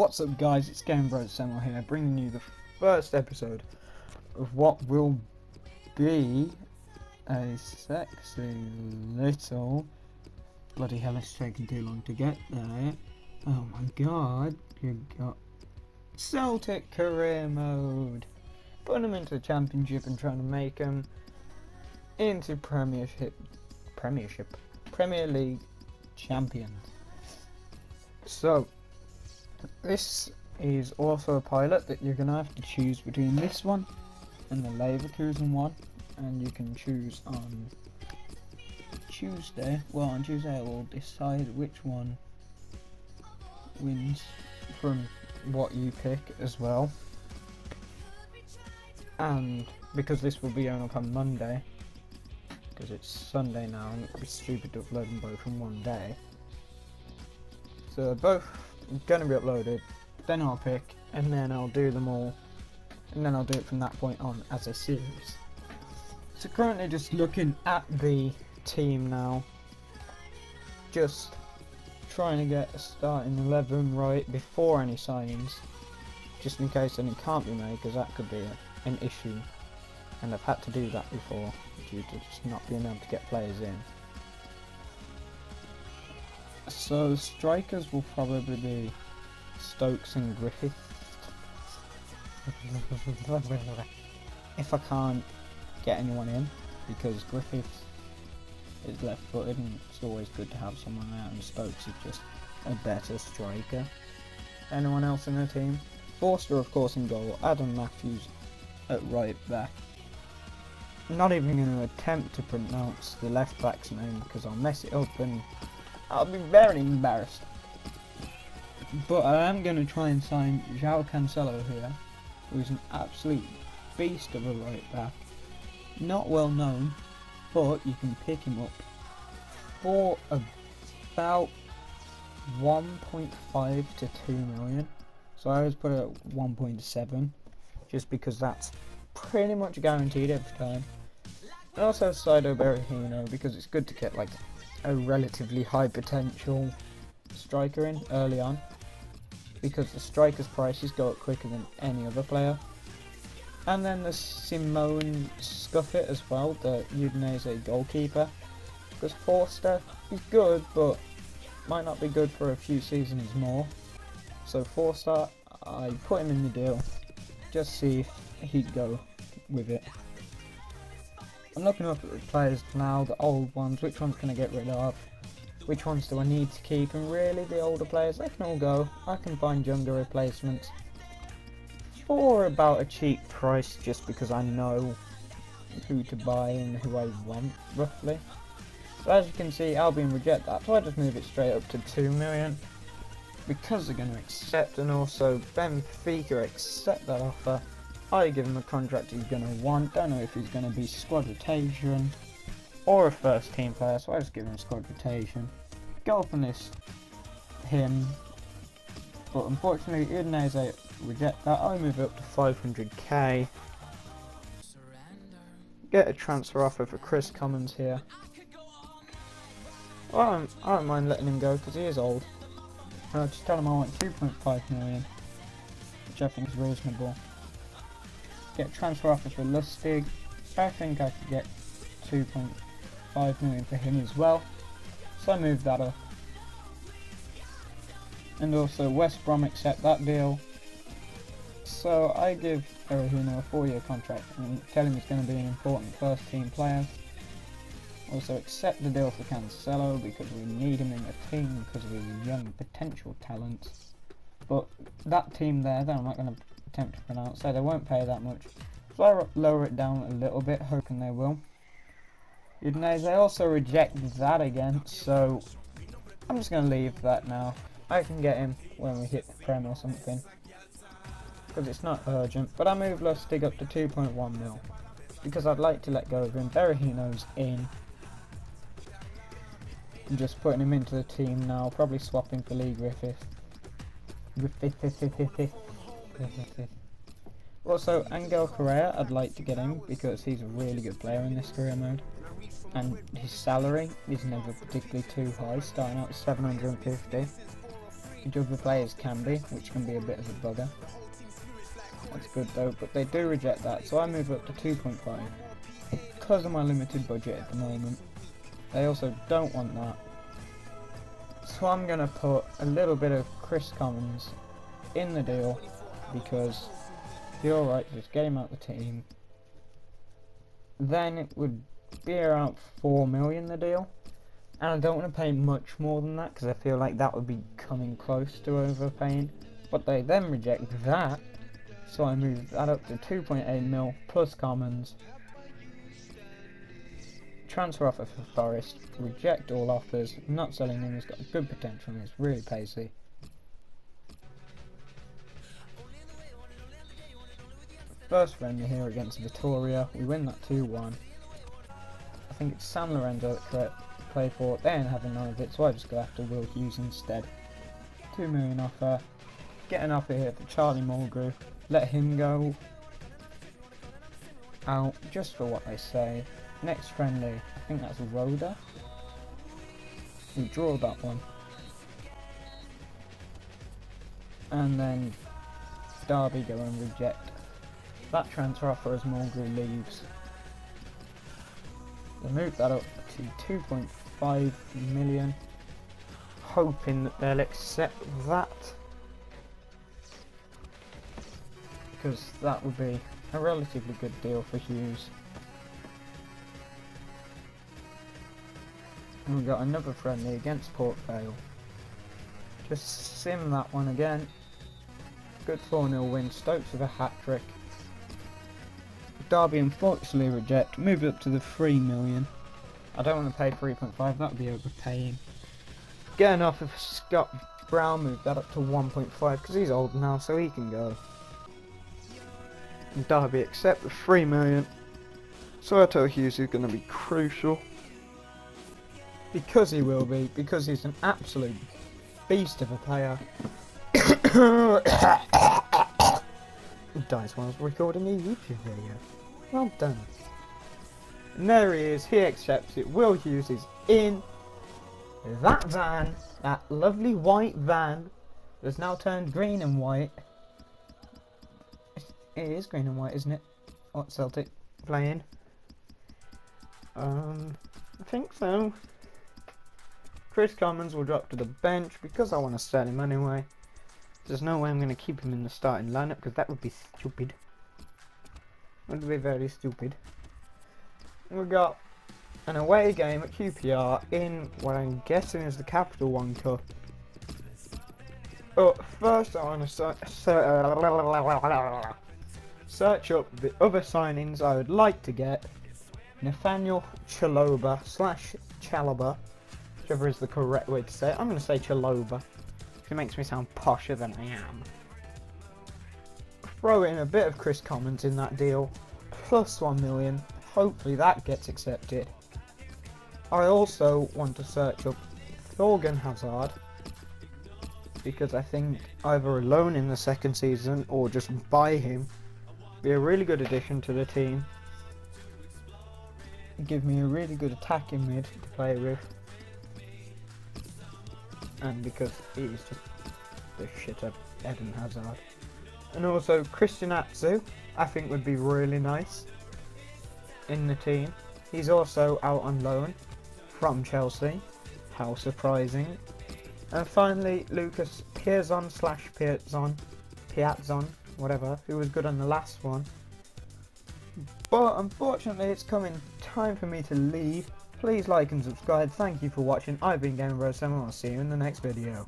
What's up guys, it's GamerBrosSEML here, bringing you the first episode of what will be a sexy little... Bloody hell, it's taking too long to get there. Oh my god, you got Celtic career mode. Putting them into the championship and trying to make them into Premier League champions. So, this is also a pilot that you're going to have to choose between this one and the Leverkusen one, and you can choose on Tuesday. Well, on Tuesday I will decide which one wins from what you pick as well, and because this will be going up on Monday, because it's Sunday now and it would be stupid to upload them both in one day, so they're both going to be uploaded, then I'll pick, and then I'll do them all, and then I'll do it from that point on as a series. So currently just looking at the team now, just trying to get a starting 11 right before any signings, just in case any can't be made, because that could be an issue, and I've had to do that before due to just not being able to get players in. So strikers will probably be Stokes and Griffith. If I can't get anyone in, because Griffith is left-footed and it's always good to have someone out, and Stokes is just a better striker. Anyone else in the team? Forster of course in goal, Adam Matthews at right back. I'm not even going to attempt to pronounce the left back's name because I'll mess it up and I'll be very embarrassed. But I am going to try and sign João Cancelo here, who's an absolute beast of a right back. Not well known, but you can pick him up for about 1.5 to 2 million. So I always put it at 1.7, just because that's pretty much guaranteed every time. And also Saido Berahino, because it's good to get like a relatively high potential striker in early on, because the strikers' prices go up quicker than any other player. And then the Simone Scuffet as well, the Udinese goalkeeper, because Forster is good but might not be good for a few seasons more. So Forster, I put him in the deal, just see if he'd go with it. I'm looking up at the players now, the old ones, which ones can I get rid of, which ones do I need to keep, and really the older players, they can all go. I can find younger replacements for about a cheap price, just because I know who to buy and who I want, roughly. So as you can see, Albion reject that, so I just move it straight up to 2 million, because they're going to accept, and also Benfica accept that offer. I give him a contract he's going to want. Don't know if he's going to be squad rotation or a first team player, so I just give him squad rotation. Go up and list him, but unfortunately Udinese reject that. I move it up to 500k. Get a transfer offer for Chris Commons here. Well, I don't mind letting him go because he is old. I'll just tell him I want 2.5 million, which I think is reasonable. Get transfer offer for Lustig. I think I could get 2.5 million for him as well, so I moved that up. And also West Brom accept that deal, so I give Berahino a 4-year contract and tell him he's going to be an important first team player. Also accept the deal for Cancelo because we need him in the team because of his young potential talent. But that team there, that I'm not going to attempt to pronounce, so they won't pay that much. So I lower it down a little bit, hoping they will. Udinese also reject that again, so I'm just going to leave that now. I can get him when we hit the Prem or something, because it's not urgent. But I move Lustig up to 2.1 mil, because I'd like to let go of him. Berahino's in. I'm just putting him into the team now, probably swapping for Lee Griffith. Also, Angel Correa, I'd like to get him because he's a really good player in this career mode, and his salary is never particularly too high, starting out at 750. which other players can be, which can be a bit of a bugger. That's good though, but they do reject that, so I move up to 2.5 because of my limited budget at the moment. They also don't want that, so I'm gonna put a little bit of Chris Commons in the deal because you're alright, just get him out the team. Then it would be around 4 million the deal, and I don't want to pay much more than that because I feel like that would be coming close to overpaying, but they then reject that, so I move that up to 2.8 mil plus Commons. Transfer offer for Forest, reject all offers, not selling him, he's got good potential and he's really pacey. First friendly here against Vittoria, we win that 2-1. I think it's San Lorenzo that play for, they ain't having none of it, so I just go after Will Hughes instead. 2 million offer, get an offer here for Charlie Mulgrew, let him go out just for what they say. Next friendly, I think that's Rhoda. We draw that one. And then Derby go and reject that transfer offer as Mulgrew leaves. They move that up to 2.5 million, hoping that they'll accept that, because that would be a relatively good deal for Hughes. And we've got another friendly against Port Vale. Just sim that one again. Good 4-0 win, Stokes with a hat-trick. Derby unfortunately reject, move it up to the 3 million. I don't want to pay 3.5, that would be overpaying. Get an offer for Scott Brown, move that up to 1.5 because he's old now, so he can go. And Derby accept the 3 million. So I tell Hughes is going to be crucial. Because he will be, because he's an absolute beast of a player. He dies while I was recording a YouTube video. Well done. And there he is, he accepts it. Will Hughes is in that van, that lovely white van that's now turned green and white. It is green and white, isn't it? What Celtic playing? I think so. Chris Commons will drop to the bench because I want to sell him anyway. There's no way I'm going to keep him in the starting lineup because that would be stupid. It would be very stupid. We've got an away game at QPR in what I'm guessing is the Capital One Cup. But first I want to search up the other signings I would like to get. Nathaniel Chalobah / Chalobah, whichever is the correct way to say it. I'm going to say Chalobah. It makes me sound posher than I am. Throw in a bit of Chris Commons in that deal, plus 1 million. Hopefully that gets accepted. I also want to search up Thorgan Hazard, because I think either a loan in the second season or just buy him be a really good addition to the team. Give me a really good attacking mid to play with. And because he's just the shit of Eden Hazard. And also Christian Atsu, I think would be really nice in the team. He's also out on loan from Chelsea. How surprising. And finally Lucas Piazon / Piazzon, whatever, who was good on the last one. But unfortunately it's coming time for me to leave. Please like and subscribe. Thank you for watching. I've been GamerBrosSEML. I'll see you in the next video.